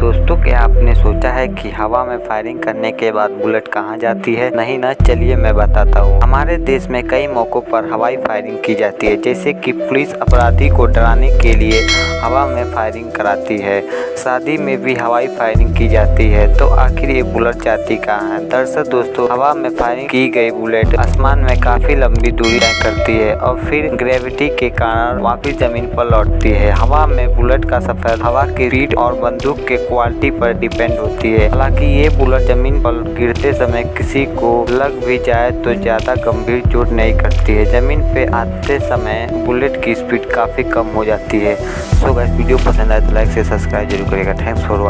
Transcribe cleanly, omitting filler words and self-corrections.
दोस्तों, क्या आपने सोचा है कि हवा में फायरिंग करने के बाद बुलेट कहां जाती है? नहीं ना, चलिए मैं बताता हूं। हमारे देश में कई मौकों पर हवाई फायरिंग की जाती है, जैसे कि पुलिस अपराधी को डराने के लिए हवा में फायरिंग कराती है। शादी में भी हवाई फायरिंग की जाती है। तो आखिर ये बुलेट जाती कहाँ है? दरअसल दोस्तों, हवा में फायरिंग की गई बुलेट आसमान में काफी लंबी दूरी तय करती है और फिर ग्रेविटी के कारण वापस जमीन पर लौटती है। हवा में बुलेट का सफर हवा की स्पीड और बंदूक के क्वालिटी पर डिपेंड होती है। हालांकि ये बुलेट जमीन पर गिरते समय किसी को लग भी जाए तो ज्यादा गंभीर चोट नहीं करती है। जमीन पे आते समय बुलेट की स्पीड काफी कम हो जाती है। सो गाइस, वीडियो पसंद आए तो लाइक से सब्सक्राइब जरूर करेगा। Thanks for watching.